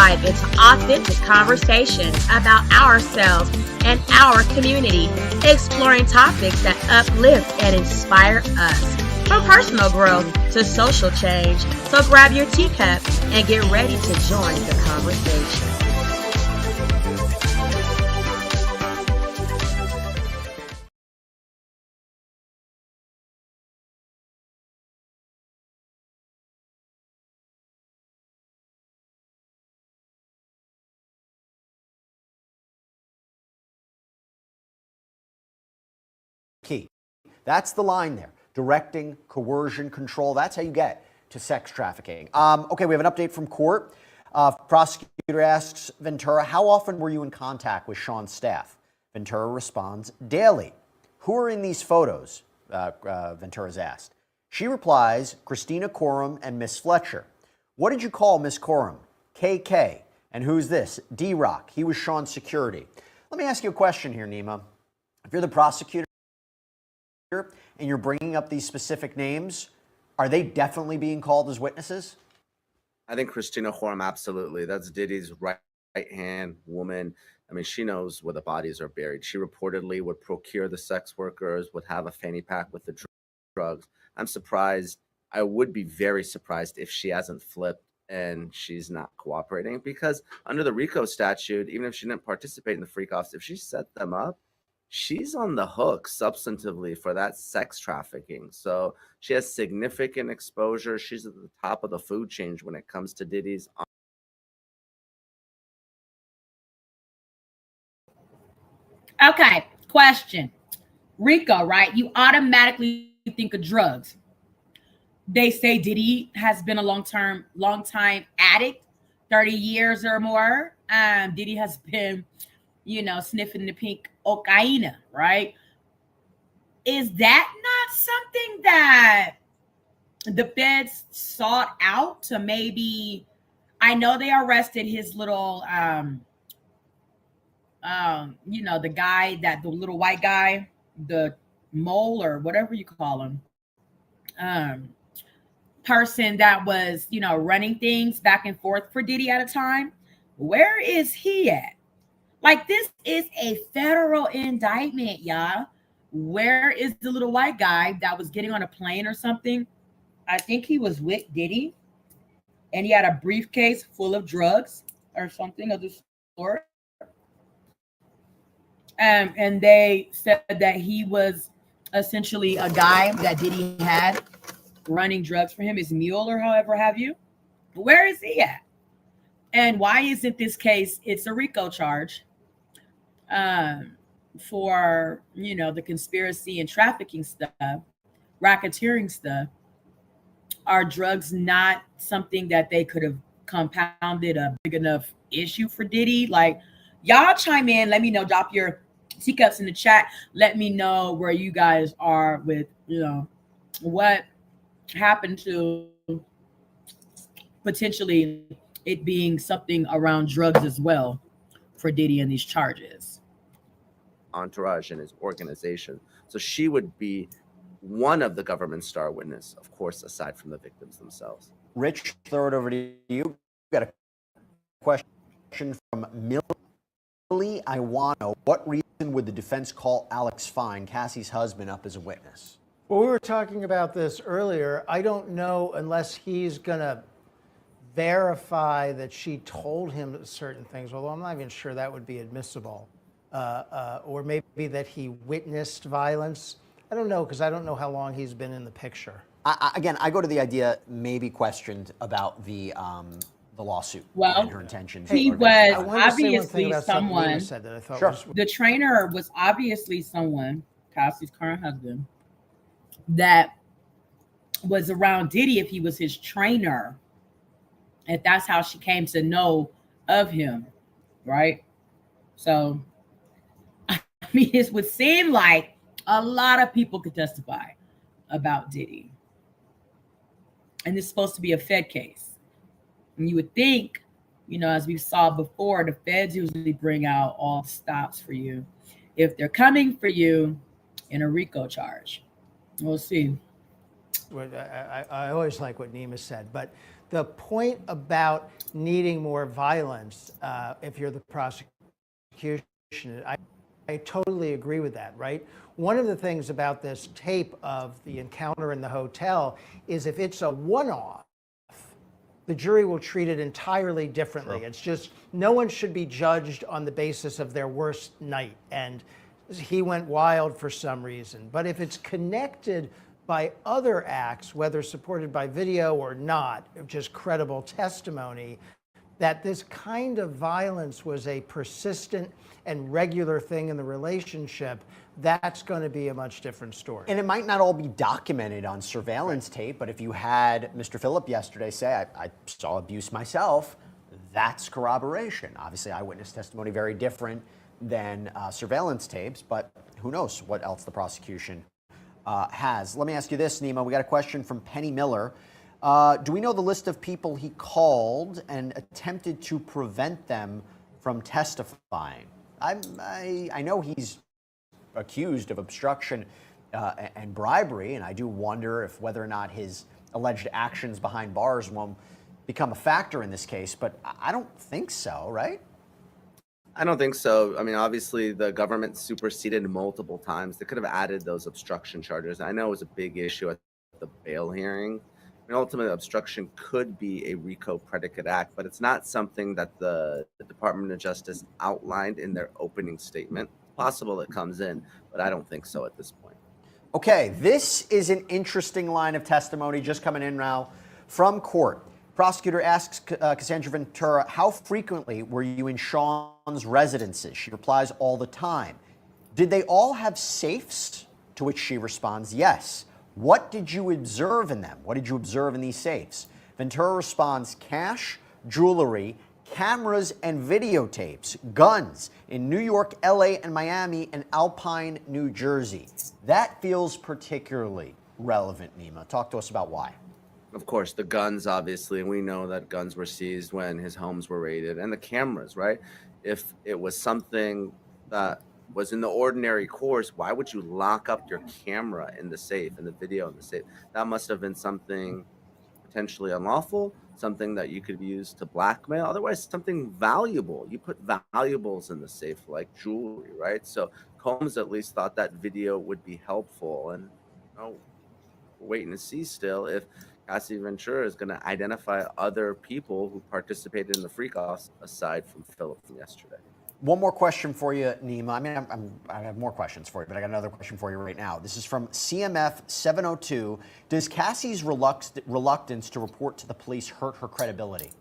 dive into authentic conversations about ourselves and our community, exploring topics that uplift and inspire us. From personal growth to social change. So grab your teacup and get ready to join the conversation. Key. That's the line there. Directing, coercion, control. That's how you get to sex trafficking. Okay, we have an update from court. Prosecutor asks Ventura, how often were you in contact with Sean's staff? Ventura responds, daily. Who are in these photos? Ventura's asked. She replies, Christina Coram and Miss Fletcher. What did you call Miss Coram? KK. And who's this? D-Rock. He was Sean's security. Let me ask you a question here, Nima. If you're the prosecutor, and you're bringing up these specific names, are they definitely being called as witnesses? I think Christina Coram, absolutely. That's Diddy's right-hand woman. I mean, she knows where the bodies are buried. She reportedly would procure the sex workers, would have a fanny pack with the drugs. I'm surprised. I would be very surprised if she hasn't flipped and she's not cooperating, because under the RICO statute, even if she didn't participate in the freak-offs, if she set them up, she's on the hook substantively for that sex trafficking. So she has significant exposure. She's at the top of the food chain when it comes to Diddy's. Okay, question. RICO, right? You automatically think of drugs. They say Diddy has been a long time addict, 30 years or more. Diddy has been, sniffing the pink cocaine, right? Is that not something that the feds sought out to maybe? I know they arrested his little, the guy, the little white guy, the mole or whatever you call him, person that was, running things back and forth for Diddy at a time. Where is he at? Like, this is a federal indictment, y'all. Where is the little white guy that was getting on a plane or something? I think he was with Diddy, and he had a briefcase full of drugs or something of the sort. And they said that he was essentially a guy that Diddy had running drugs for him, his mule or however have you. Where is he at? And why isn't this case, it's a RICO charge for, the conspiracy and trafficking stuff, racketeering stuff. Are drugs not something that they could have compounded a big enough issue for Diddy? Like, y'all chime in. Let me know. Drop your teacups in the chat. Let me know where you guys are with, what happened to potentially it being something around drugs as well for Diddy and these charges. Entourage and his organization. So she would be one of the government star witness, of course, aside from the victims themselves. Rich, throw it over to you. Got a question from Millie. I want to know, what reason would the defense call Alex Fine, Cassie's husband, up as a witness? Well, we were talking about this earlier. I don't know unless he's going to verify that she told him certain things, although I'm not even sure that would be admissible. Or maybe that he witnessed violence. I don't know, because I don't know how long he's been in the picture. I go to the idea maybe questioned about the lawsuit and her intentions. He was obviously someone. Sure. The trainer was obviously someone, Cassie's current husband, that was around Diddy if he was his trainer. And that's how she came to know of him, right? So, I mean, it would seem like a lot of people could testify about Diddy. And it's supposed to be a Fed case. And you would think, as we saw before, the feds usually bring out all stops for you if they're coming for you in a RICO charge. We'll see. I always like what Nima said, but the point about needing more violence, if you're the prosecution, I totally agree with that, right? One of the things about this tape of the encounter in the hotel is if it's a one-off, the jury will treat it entirely differently. It's just, no one should be judged on the basis of their worst night. And he went wild for some reason. But if it's connected by other acts, whether supported by video or not, just credible testimony, that this kind of violence was a persistent and regular thing in the relationship, that's going to be a much different story. And it might not all be documented on surveillance tape, but if you had Mr. Phillip yesterday say, I saw abuse myself, that's corroboration. Obviously, eyewitness testimony, very different than surveillance tapes, but who knows what else the prosecution has. Let me ask you this, Nima. We got a question from Penny Miller. Do we know the list of people he called and attempted to prevent them from testifying? I know he's accused of obstruction and bribery, and I do wonder if whether or not his alleged actions behind bars won't become a factor in this case, but I don't think so, right? I don't think so. I mean, obviously, the government superseded multiple times. They could have added those obstruction charges. I know it was a big issue at the bail hearing. I mean, ultimately, obstruction could be a RICO predicate act, but it's not something that the Department of Justice outlined in their opening statement. It's possible it comes in, but I don't think so at this point. Okay, this is an interesting line of testimony just coming in now from court. Prosecutor asks Cassandra Ventura, how frequently were you in Sean's residences? She replies, all the time. Did they all have safes? To which she responds, yes. What did you observe in them? What did you observe in these safes? Ventura responds, cash, jewelry, cameras and videotapes, guns in New York, LA, and Miami, and Alpine, New Jersey. That feels particularly relevant, Nima. Talk to us about why. Of course, the guns, obviously, and we know that guns were seized when his homes were raided, and the cameras, right? If it was something that was in the ordinary course, why would you lock up your camera in the safe and the video in the safe? That must have been something potentially unlawful, something that you could use to blackmail, otherwise something valuable. You put valuables in the safe like jewelry, right? So Combs at least thought that video would be helpful, and we're waiting to see still if Cassie Ventura is going to identify other people who participated in the freak-offs aside from Phillip from yesterday. One more question for you, Nima. I mean, I have more questions for you, but I got another question for you right now. This is from CMF 702. Does Cassie's reluctance to report to the police hurt her credibility?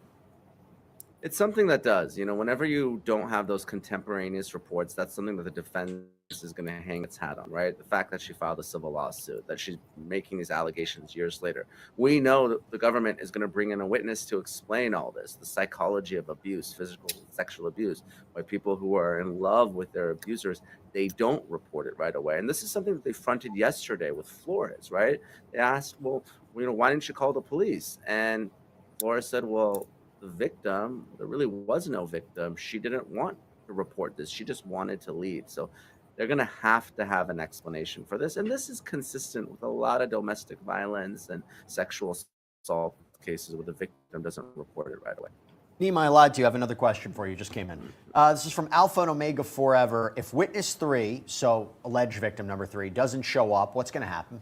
It's something that does. You know, whenever you don't have those contemporaneous reports, that's something that the defense is going to hang its hat on, right? The fact that she filed a civil lawsuit, that she's making these allegations years later. We know that the government is going to bring in a witness to explain all this, the psychology of abuse, physical and sexual abuse, why people who are in love with their abusers, they don't report it right away. And this is something that they fronted yesterday with Flores, right? They asked, well, why didn't you call the police? And Flores said, well, the victim, there really was no victim. She didn't want to report this. She just wanted to leave. So they're going to have an explanation for this. And this is consistent with a lot of domestic violence and sexual assault cases where the victim doesn't report it right away. Nima, I lied to you. I have another question for you. Just came in. This is from Alpha and Omega Forever. If witness 3, so alleged victim number 3, doesn't show up, what's going to happen?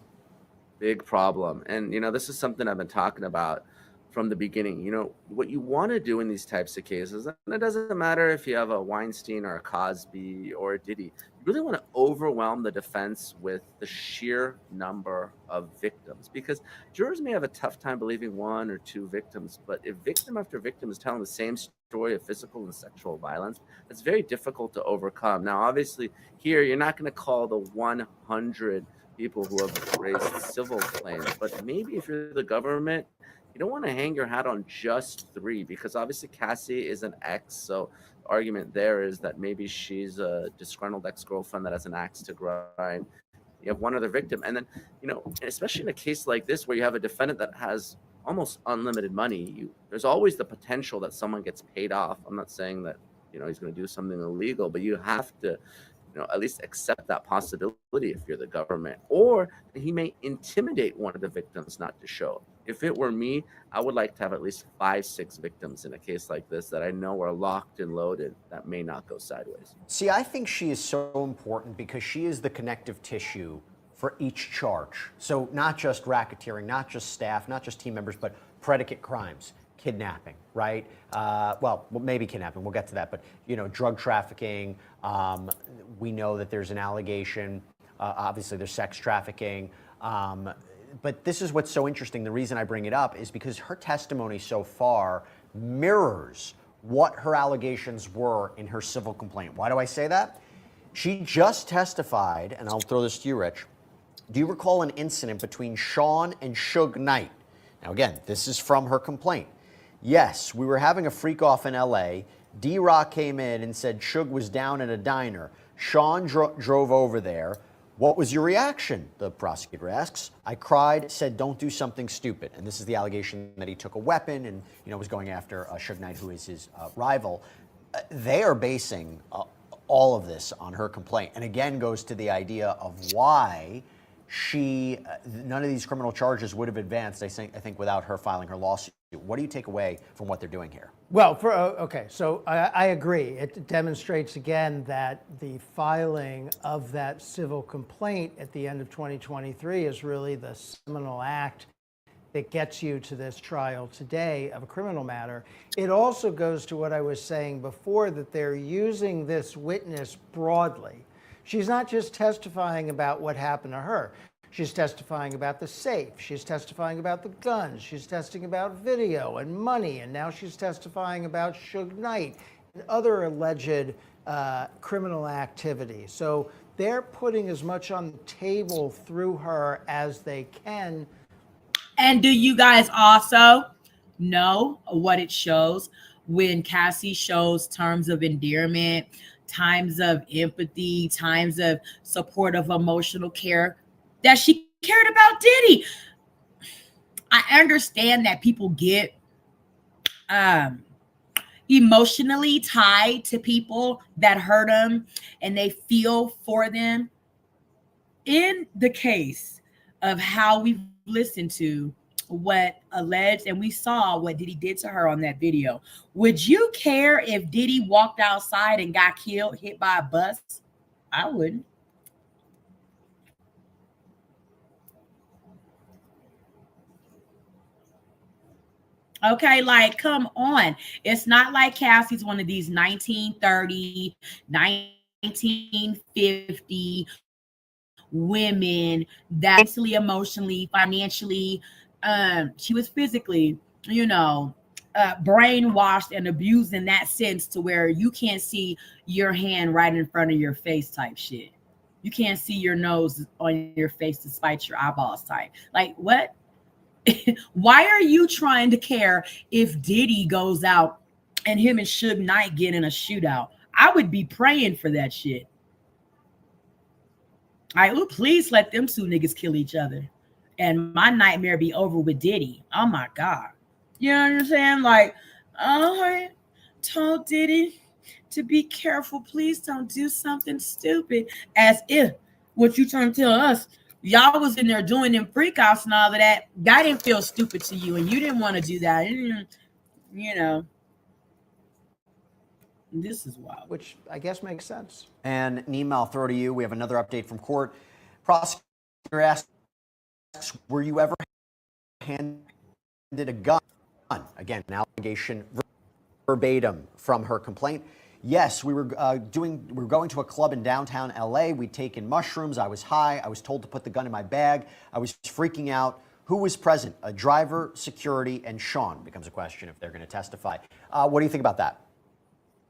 Big problem. And, this is something I've been talking about from the beginning. What you want to do in these types of cases, and it doesn't matter if you have a Weinstein or a Cosby or a Diddy, you really want to overwhelm the defense with the sheer number of victims, because jurors may have a tough time believing 1 or 2 victims, but if victim after victim is telling the same story of physical and sexual violence, it's very difficult to overcome. Now, obviously, here, you're not going to call the 100 people who have raised civil claims, but maybe if you're the government, you don't want to hang your hat on just 3, because obviously Cassie is an ex. So the argument there is that maybe she's a disgruntled ex-girlfriend that has an axe to grind. You have one other victim. And then, especially in a case like this where you have a defendant that has almost unlimited money, there's always the potential that someone gets paid off. I'm not saying that, he's going to do something illegal, but you have to at least accept that possibility if you're the government. Or he may intimidate one of the victims not to show up. If it were me, I would like to have at least 5, 6 victims in a case like this that I know are locked and loaded that may not go sideways. See, I think she is so important because she is the connective tissue for each charge. So not just racketeering, not just staff, not just team members, but predicate crimes, kidnapping, right? Well, maybe kidnapping. We'll get to that. But drug trafficking. We know that there's an allegation. Obviously, there's sex trafficking. But this is what's so interesting. The reason I bring it up is because her testimony so far mirrors what her allegations were in her civil complaint. Why do I say that? She just testified, and I'll throw this to you, Rich. Do you recall an incident between Sean and Suge Knight? Now, again, this is from her complaint. Yes, we were having a freak off in LA. D-Rock came in and said Suge was down at a diner. Sean drove over there. What was your reaction? The prosecutor asks. I cried, said, don't do something stupid. And this is the allegation that he took a weapon and was going after Suge Knight, who is his rival. They are basing all of this on her complaint. And again, goes to the idea of why none of these criminal charges would have advanced, I think, without her filing her lawsuit. What do you take away from what they're doing here? Well, okay, so I agree. It demonstrates again that the filing of that civil complaint at the end of 2023 is really the seminal act that gets you to this trial today of a criminal matter. It also goes to what I was saying before, that they're using this witness broadly. She's not just testifying about what happened to her. She's testifying about the safe. She's testifying about the guns. She's testifying about video and money. And now she's testifying about Suge Knight and other alleged criminal activity. So they're putting as much on the table through her as they can. And do you guys also know what it shows when Cassie shows terms of endearment, times of empathy, times of supportive emotional care, that she cared about Diddy? I understand that people get emotionally tied to people that hurt them and they feel for them. In the case of how we've listened to what alleged, and we saw what Diddy did to her on that video, would you care if Diddy walked outside and got killed, hit by a bus? I wouldn't. Okay, like, come on. It's not like Cassie's one of these 1930, 1950 women that mentally, emotionally, financially, she was physically, brainwashed and abused in that sense, to where you can't see your hand right in front of your face type shit. You can't see your nose on your face despite your eyeballs type. Like, what? Why are you trying to care if Diddy goes out and him and Suge Knight get in a shootout? I would be praying for that shit. Please let them two niggas kill each other and my nightmare be over with Diddy. Oh my God. You know what I'm saying? Like, I told Diddy to be careful. Please don't do something stupid. As if what you trying to tell us, y'all was in there doing them freakouts and all of that. That didn't feel stupid to you, and you didn't want to do that. This is wild. Which I guess makes sense. And Nima, I'll throw to you. We have another update from court. Prosecutor asks, were you ever handed a gun? Again, an allegation verbatim from her complaint. Yes, we were going to a club in downtown LA. We'd taken mushrooms. I was high. I was told to put the gun in my bag. I was freaking out. Who was present? A driver, security, and Sean. Becomes a question if they're going to testify. What do you think about that?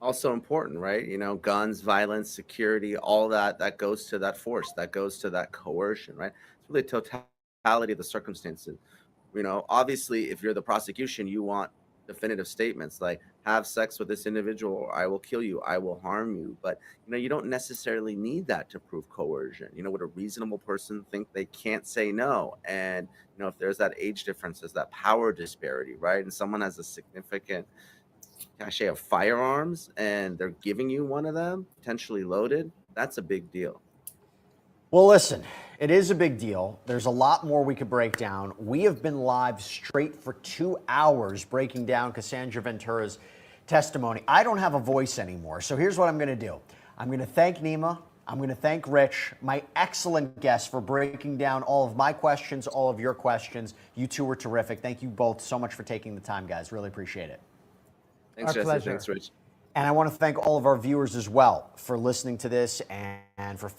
Also important, right? Guns, violence, security, all that goes to that force, that goes to that coercion, right? It's really totality of the circumstances. Obviously, if you're the prosecution, you want definitive statements like, have sex with this individual, or I will kill you, I will harm you. But you don't necessarily need that to prove coercion. Would a reasonable person think they can't say no? And if there's that age difference, there's that power disparity, right? And someone has a significant cache of firearms and they're giving you one of them, potentially loaded, that's a big deal. Well, listen, It is a big deal. There's a lot more we could break down. We have been live straight for 2 hours breaking down Cassandra Ventura's testimony. I don't have a voice anymore, so here's what I'm going to do. I'm going to thank Nima. I'm going to thank Rich, my excellent guests, for breaking down all of my questions, all of your questions. You two were terrific. Thank you both so much for taking the time, guys. Really appreciate it. Thanks, Our Jesse. pleasure. Thanks, Rich. And I want to thank all of our viewers as well for listening to this and for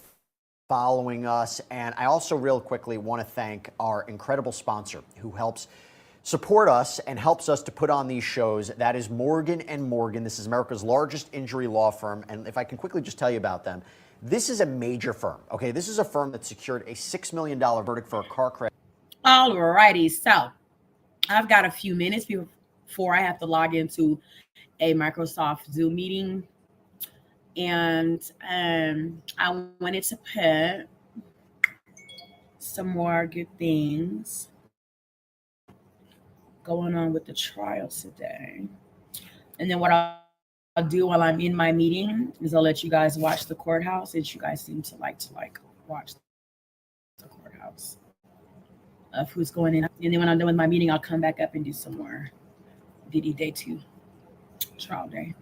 following us. And I also real quickly want to thank our incredible sponsor who helps support us and helps us to put on these shows. That is Morgan & Morgan. This is America's largest injury law firm. And if I can quickly just tell you about them, this is a major firm, okay? This is a firm that secured a $6 million verdict for a car crash. All righty. So I've got a few minutes before I have to log into a Microsoft Zoom meeting. And I wanted to put some more good things going on with the trial today. And then what I'll do while I'm in my meeting is I'll let you guys watch the courthouse, since you guys seem to like watch the courthouse of who's going in. And then when I'm done with my meeting, I'll come back up and do some more Diddy Day 2 trial day.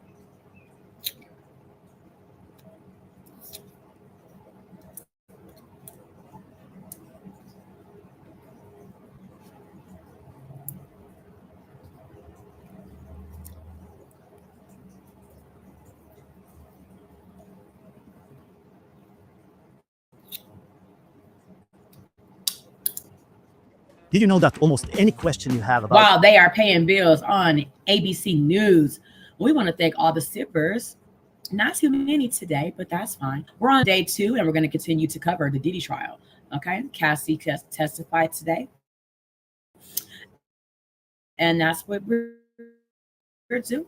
Did you know that almost any question you have about... Wow, they are paying bills on ABC News. We want to thank all the sippers. Not too many today, but that's fine. We're on day 2, and we're going to continue to cover the Diddy trial. Okay, Cassie testified today. And that's what we're doing.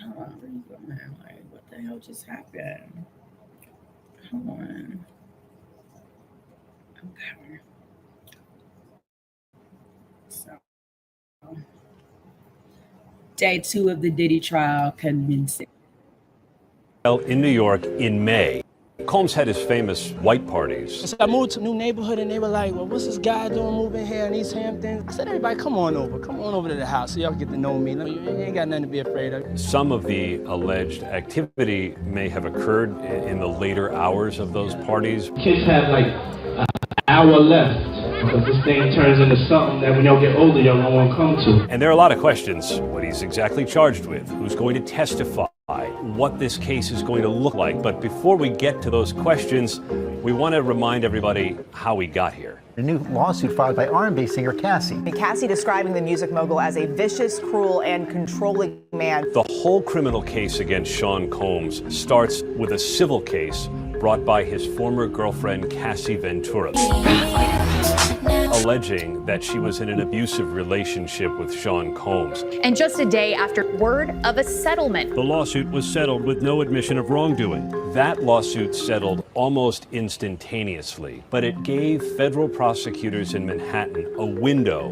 Hold on, where you going? Like, what the hell just happened? Hold on. Okay. So, day 2 of the Diddy trial convincing. In New York in May. Combs had his famous white parties. So I moved to a new neighborhood and they were like, well, what's this guy doing moving here in East Hampton? I said, everybody, come on over to the house so y'all can get to know me. You ain't got nothing to be afraid of. Some of the alleged activity may have occurred in the later hours of those parties. Kids have like an hour left because this thing turns into something that when y'all get older, y'all don't want to come to. And there are a lot of questions. What he's exactly charged with, who's going to testify, what this case is going to look like. But before we get to those questions, we want to remind everybody how we got here. A new lawsuit filed by R&B singer Cassie. Cassie describing the music mogul as a vicious, cruel, and controlling man. The whole criminal case against Sean Combs starts with a civil case brought by his former girlfriend, Cassie Ventura, alleging that she was in an abusive relationship with Sean Combs. And just a day after word of a settlement. The lawsuit was settled with no admission of wrongdoing. That lawsuit settled almost instantaneously, but it gave federal prosecutors in Manhattan a window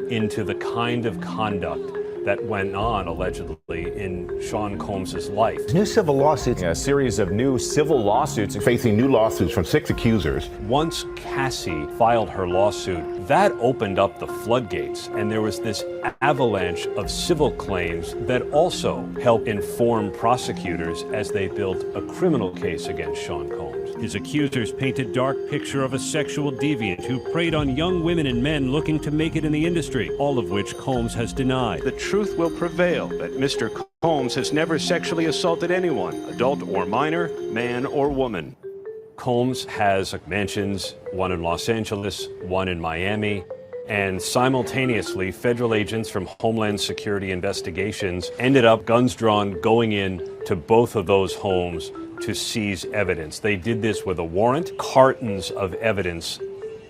into the kind of conduct that went on, allegedly, in Sean Combs' life. New civil lawsuits. A series of new civil lawsuits facing new lawsuits from 6 accusers. Once Cassie filed her lawsuit, that opened up the floodgates, and there was this avalanche of civil claims that also helped inform prosecutors as they built a criminal case against Sean Combs. His accusers paint a dark picture of a sexual deviant who preyed on young women and men looking to make it in the industry, all of which Combs has denied. The truth will prevail that Mr. Combs has never sexually assaulted anyone, adult or minor, man or woman. Combs has mansions, one in Los Angeles, one in Miami, and simultaneously, federal agents from Homeland Security Investigations ended up, guns drawn, going in to both of those homes to seize evidence. They did this with a warrant. Cartons of evidence,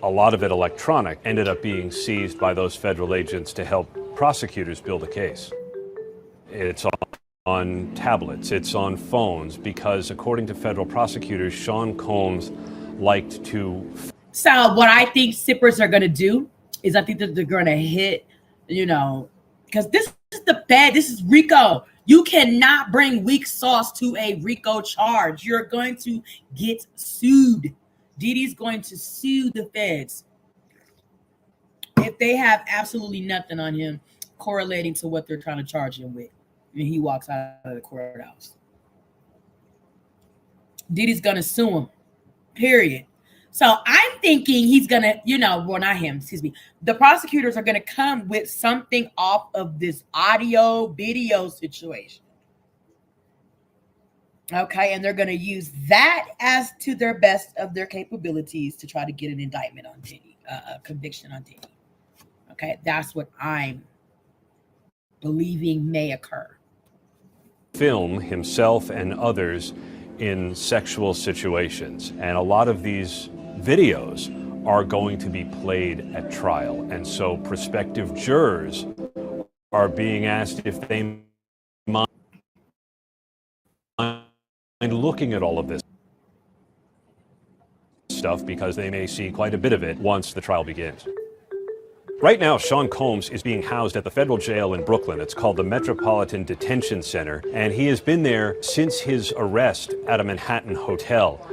a lot of it electronic, ended up being seized by those federal agents to help prosecutors build a case. It's on tablets, it's on phones, because according to federal prosecutors, Sean Combs liked to... So what I think sippers are going to do is I think that they're going to hit, because this is the Fed, this is RICO. You cannot bring weak sauce to a RICO charge. You're going to get sued. Diddy's going to sue the feds if they have absolutely nothing on him correlating to what they're trying to charge him with when he walks out of the courthouse. Diddy's going to sue him, period. So I'm thinking he's going to, well, not him, excuse me. The prosecutors are going to come with something off of this audio video situation. Okay, and they're going to use that as to their best of their capabilities to try to get an indictment on Diddy, a conviction on Diddy. Okay, that's what I'm believing may occur. Film himself and others in sexual situations. And a lot of these videos are going to be played at trial. And so prospective jurors are being asked if they mind looking at all of this stuff, because they may see quite a bit of it once the trial begins. Right now, Sean Combs is being housed at the federal jail in Brooklyn. It's called the Metropolitan Detention Center, and he has been there since his arrest at a Manhattan hotel.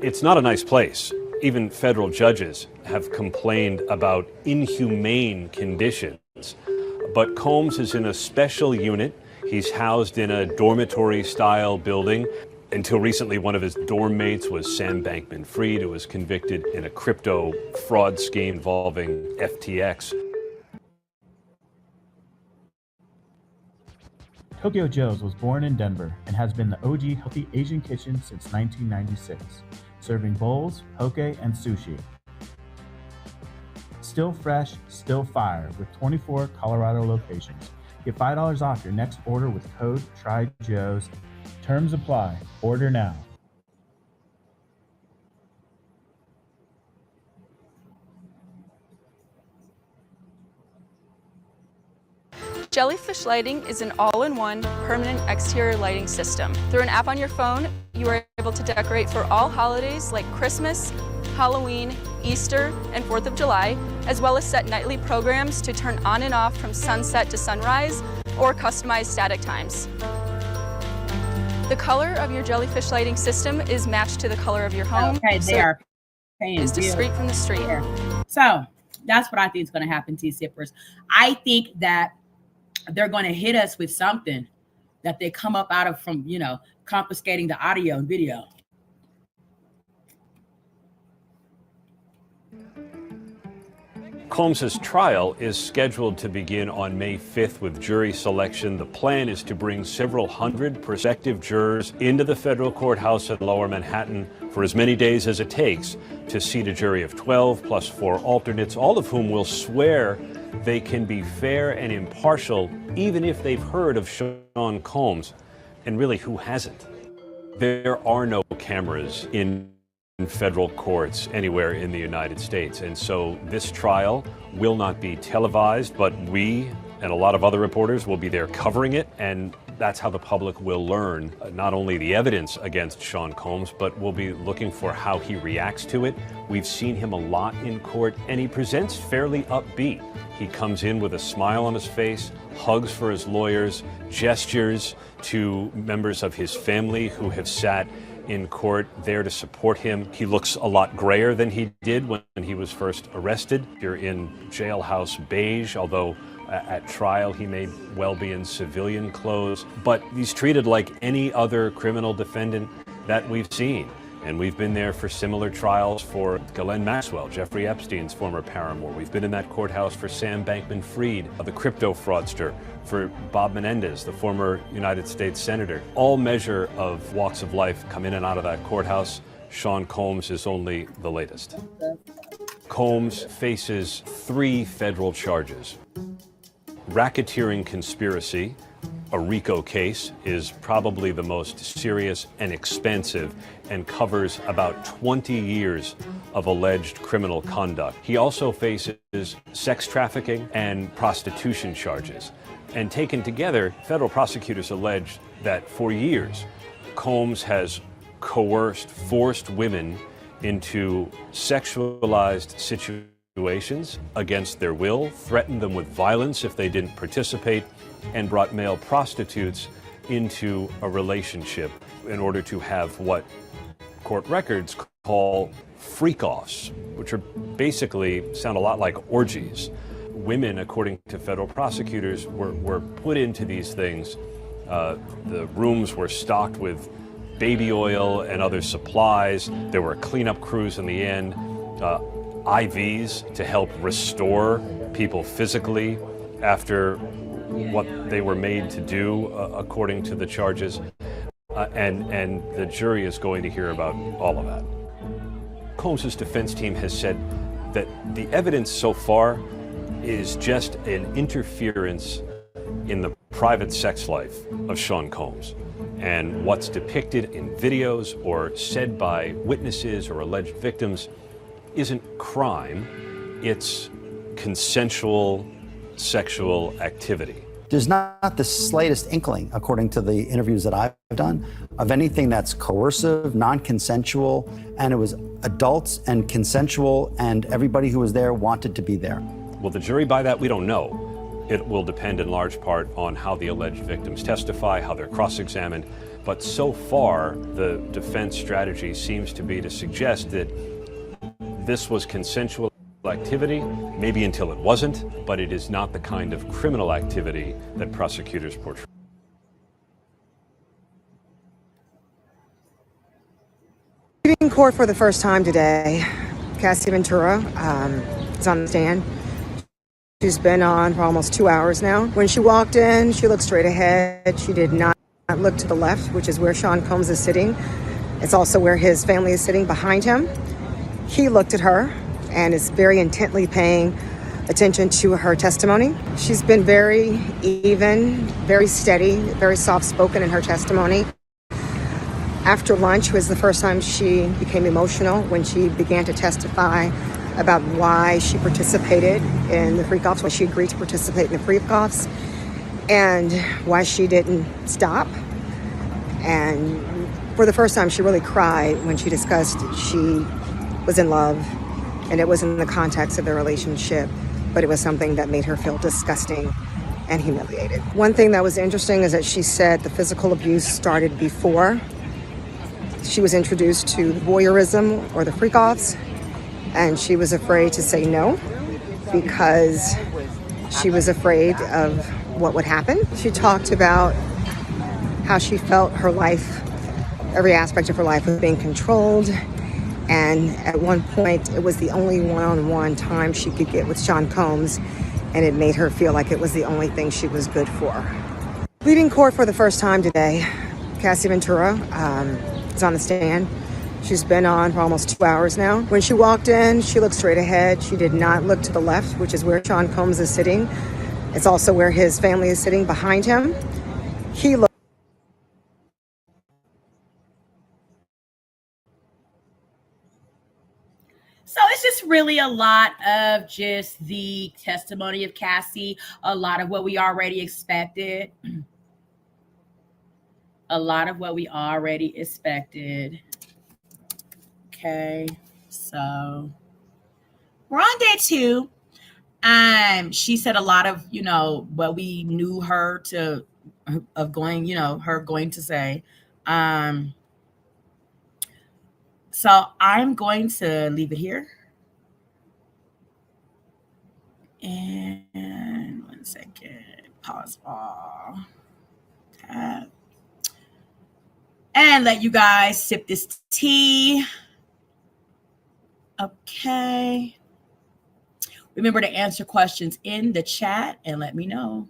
It's not a nice place. Even federal judges have complained about inhumane conditions. But Combs is in a special unit. He's housed in a dormitory-style building. Until recently, one of his dorm mates was Sam Bankman-Fried, who was convicted in a crypto fraud scheme involving FTX. Tokyo Joe's was born in Denver and has been the OG healthy Asian kitchen since 1996, serving bowls, poke, and sushi. Still fresh, still fire, with 24 Colorado locations. Get $5 off your next order with code TRYJOES. Terms apply. Order now. Jellyfish Lighting is an all-in-one permanent exterior lighting system. Through an app on your phone, you are able to decorate for all holidays like Christmas, Halloween, Easter, and 4th of July, as well as set nightly programs to turn on and off from sunset to sunrise or customize static times. The color of your Jellyfish Lighting system is matched to the color of your home. Okay, they are paying is discreet from the street. So that's what I think is going to happen, T-Sippers. I think that they're going to hit us with something that they come up out of from, confiscating the audio and video. Combs' trial is scheduled to begin on May 5th with jury selection. The plan is to bring several hundred prospective jurors into the federal courthouse at Lower Manhattan for as many days as it takes to seat a jury of 12 plus 4 alternates, all of whom will swear they can be fair and impartial, even if they've heard of Sean Combs. And really, who hasn't? There are no cameras in federal courts anywhere in the United States. And so this trial will not be televised, but we and a lot of other reporters will be there covering it. And that's how the public will learn not only the evidence against Sean Combs, but we'll be looking for how he reacts to it. We've seen him a lot in court, and he presents fairly upbeat. He comes in with a smile on his face, hugs for his lawyers, gestures to members of his family who have sat in court there to support him. He looks a lot grayer than he did when he was first arrested. You're in jailhouse beige, although at trial he may well be in civilian clothes. But he's treated like any other criminal defendant that we've seen. And we've been there for similar trials for Ghislaine Maxwell, Jeffrey Epstein's former paramour. We've been in that courthouse for Sam Bankman-Fried, the crypto fraudster, for Bob Menendez, the former United States Senator. All measure of walks of life come in and out of that courthouse. Sean Combs is only the latest. Combs faces 3 federal charges. Racketeering conspiracy, a RICO case, is probably the most serious and expensive and covers about 20 years of alleged criminal conduct. He also faces sex trafficking and prostitution charges. And taken together, federal prosecutors allege that for years, Combs has coerced, forced women into sexualized situations against their will, threatened them with violence if they didn't participate, and brought male prostitutes into a relationship in order to have what court records call freak-offs, which are basically sound a lot like orgies. Women, according to federal prosecutors, were put into these things. The rooms were stocked with baby oil and other supplies. There were cleanup crews in the end, IVs to help restore people physically after what they were made to do, according to the charges. And the jury is going to hear about all of that. Combs' defense team has said that the evidence so far is just an interference in the private sex life of Sean Combs. And what's depicted in videos or said by witnesses or alleged victims isn't crime, it's consensual sexual activity. There's not the slightest inkling, according to the interviews that I've done, of anything that's coercive, non-consensual, and it was adults and consensual, and everybody who was there wanted to be there. Will the jury buy that? We don't know. It will depend in large part on how the alleged victims testify, how they're cross-examined. But so far, the defense strategy seems to be to suggest that this was consensual activity, maybe until it wasn't, but it is not the kind of criminal activity that prosecutors portray. In court for the first time today, Cassie Ventura is on the stand. She's been on for almost 2 hours now. When she walked in, she looked straight ahead. She did not look to the left, which is where Sean Combs is sitting. It's also where his family is sitting behind him. He looked at her and is very intently paying attention to her testimony. She's been very even, very steady, very soft-spoken in her testimony. After lunch was the first time she became emotional when she began to testify about why she participated in the freak-offs, why she agreed to participate in the freak-offs, and why she didn't stop. And for the first time, she really cried when she discussed she was in love, and it was in the context of the relationship, but it was something that made her feel disgusting and humiliated. One thing that was interesting is that she said the physical abuse started before she was introduced to voyeurism or the freak-offs, and she was afraid to say no because she was afraid of what would happen. She talked about how she felt her life, every aspect of her life was being controlled, and at one point it was the only one-on-one time she could get with Sean Combs, and it made her feel like it was the only thing she was good for. Leading court for the first time today, Cassie Ventura is on the stand. She's been on for almost 2 hours now. When she walked in, she looked straight ahead. She did not look to the left, which is where Sean Combs is sitting. It's also where his family is sitting behind him. He looked. So it's just really a lot of just the testimony of Cassie, a lot of what we already expected. A lot of what we already expected. Okay, so we're on day 2. She said a lot of, what we knew her to of going, her going to say. So I'm going to leave it here. And 1 second, pause all. Tap. And let you guys sip this tea. Okay. Remember to answer questions in the chat and let me know.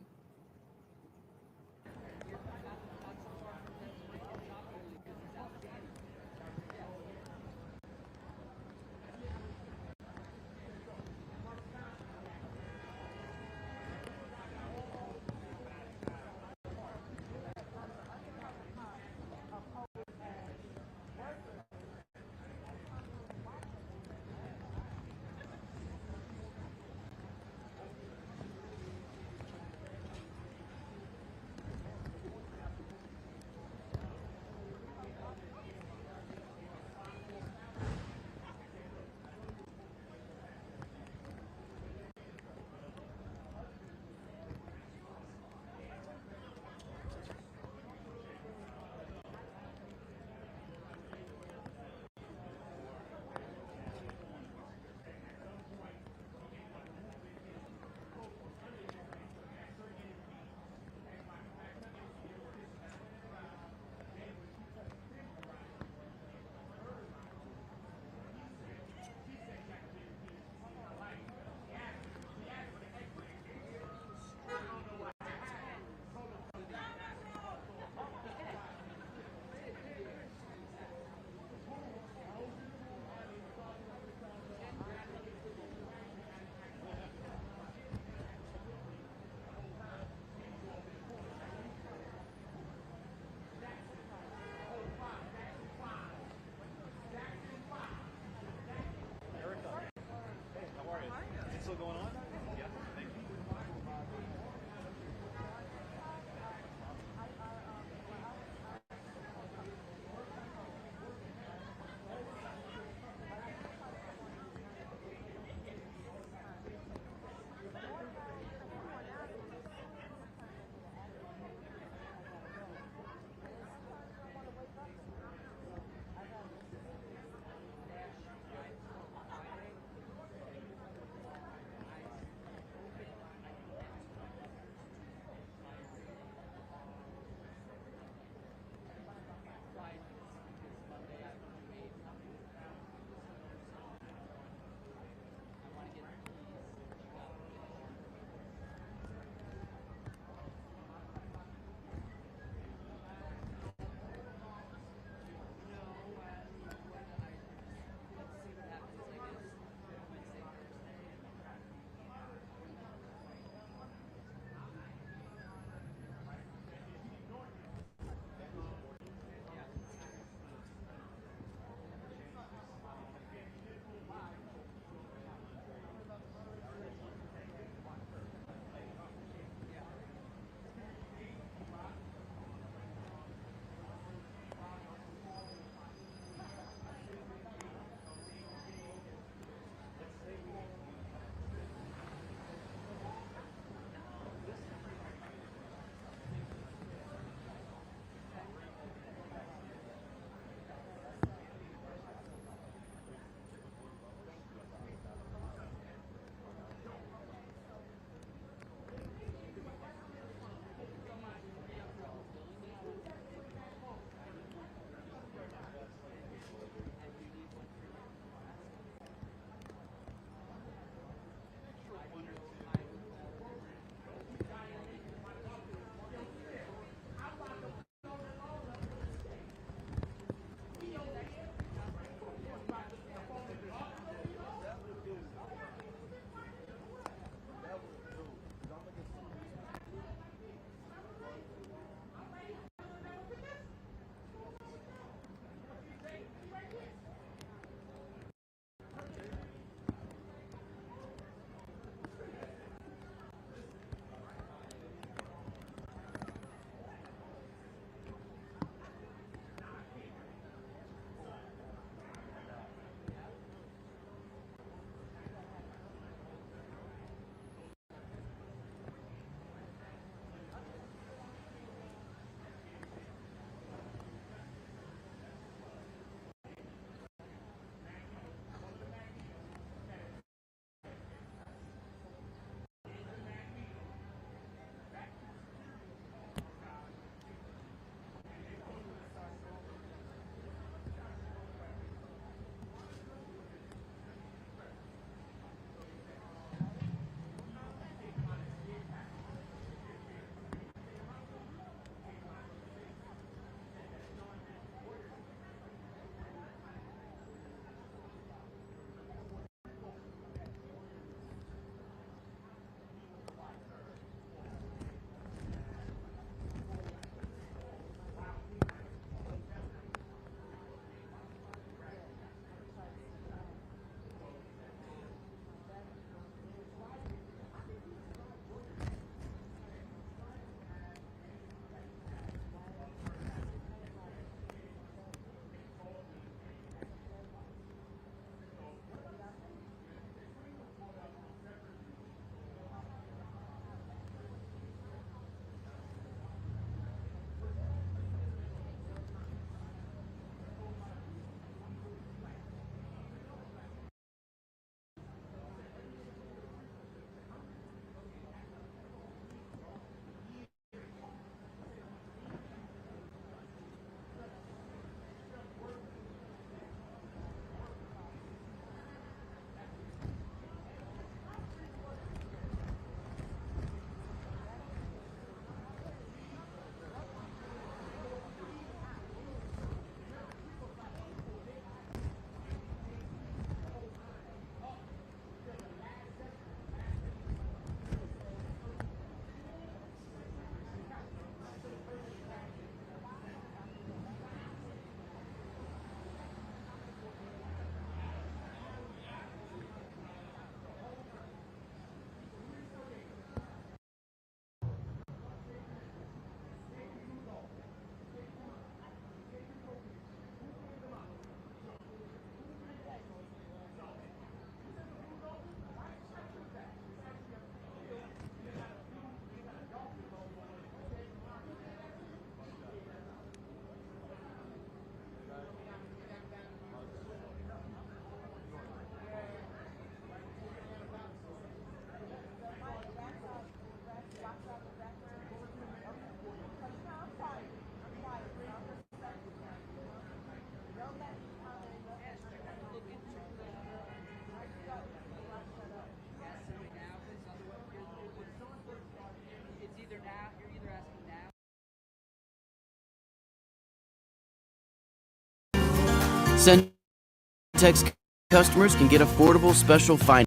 Centex customers can get affordable special financing.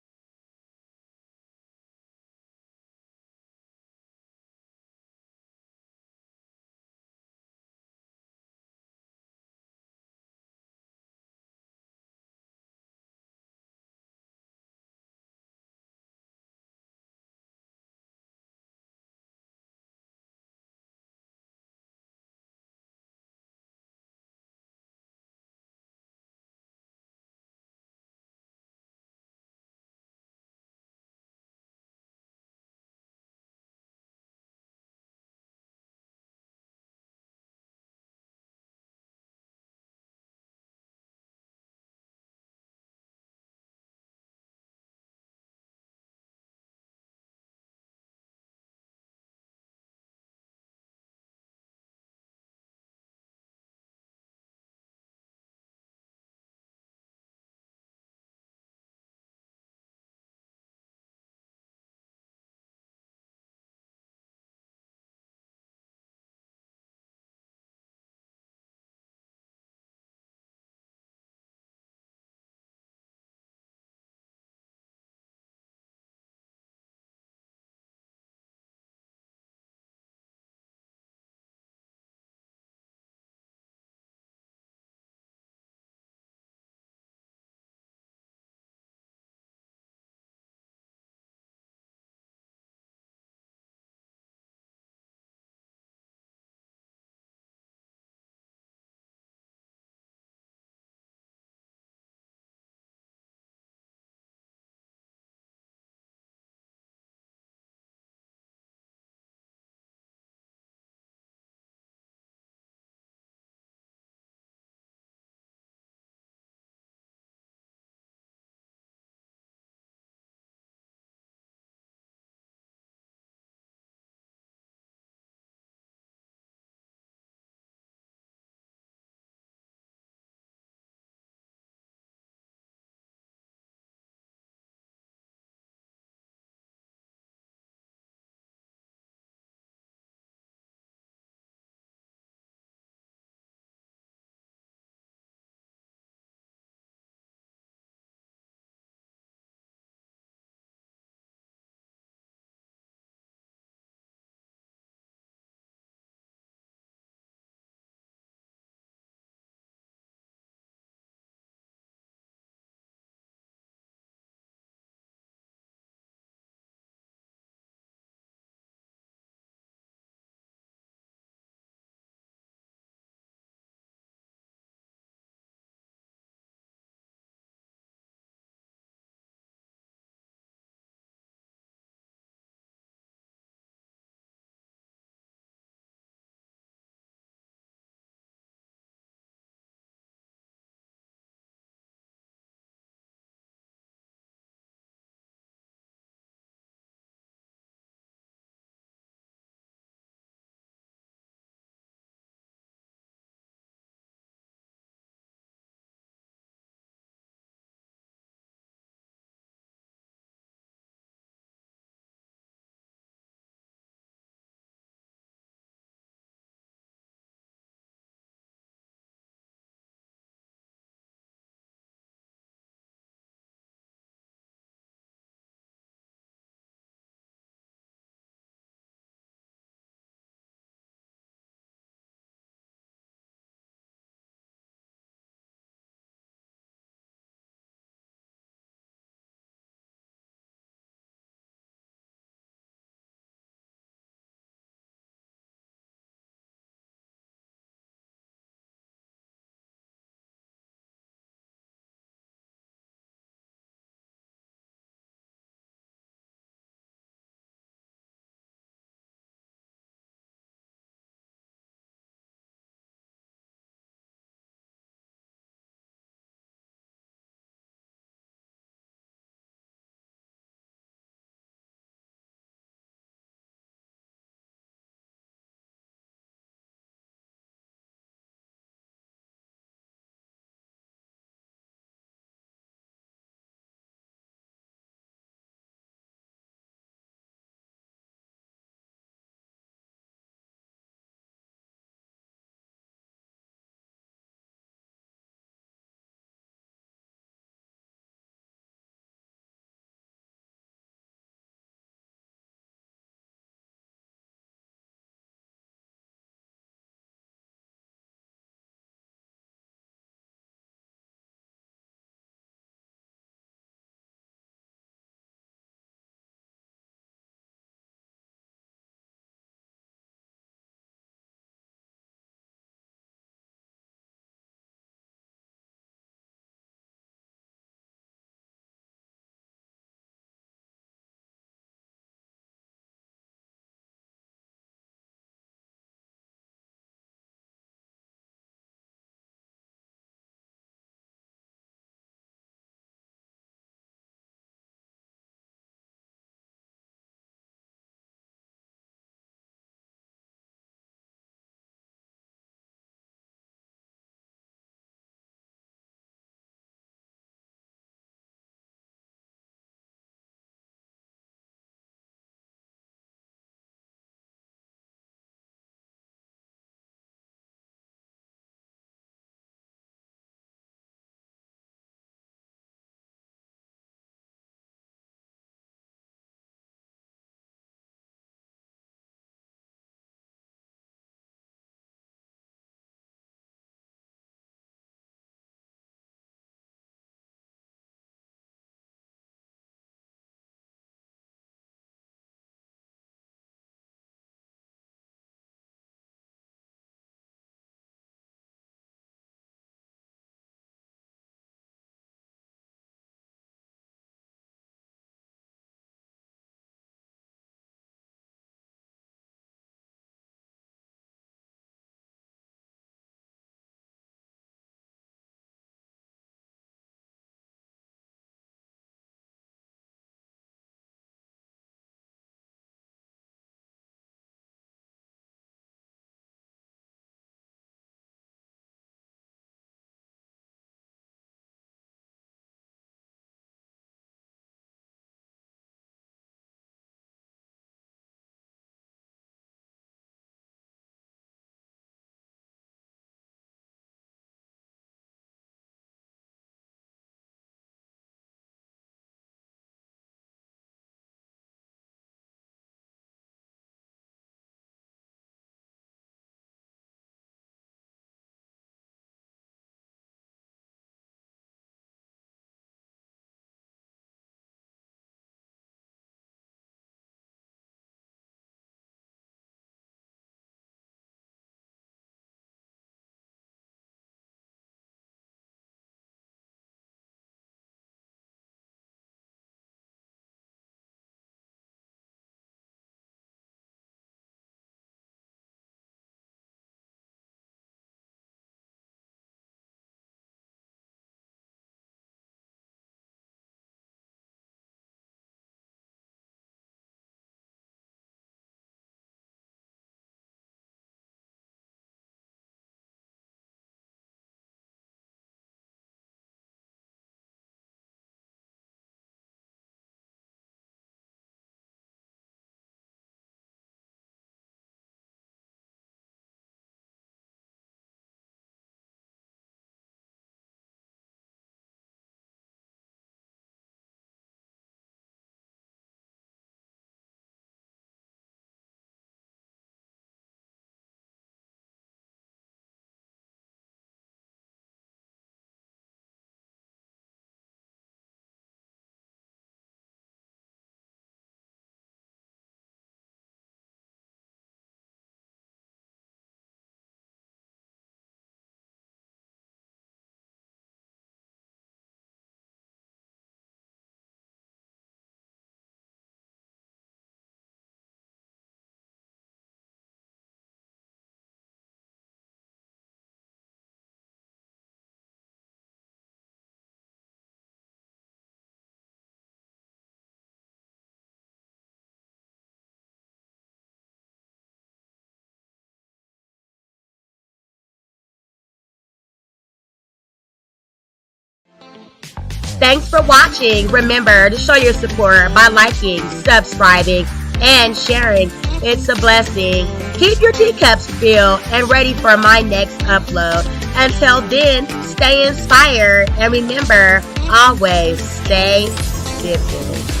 Thanks for watching. Remember to show your support by liking, subscribing, and sharing. It's a blessing. Keep your teacups filled and ready for my next upload. Until then, stay inspired and remember, always stay sipping.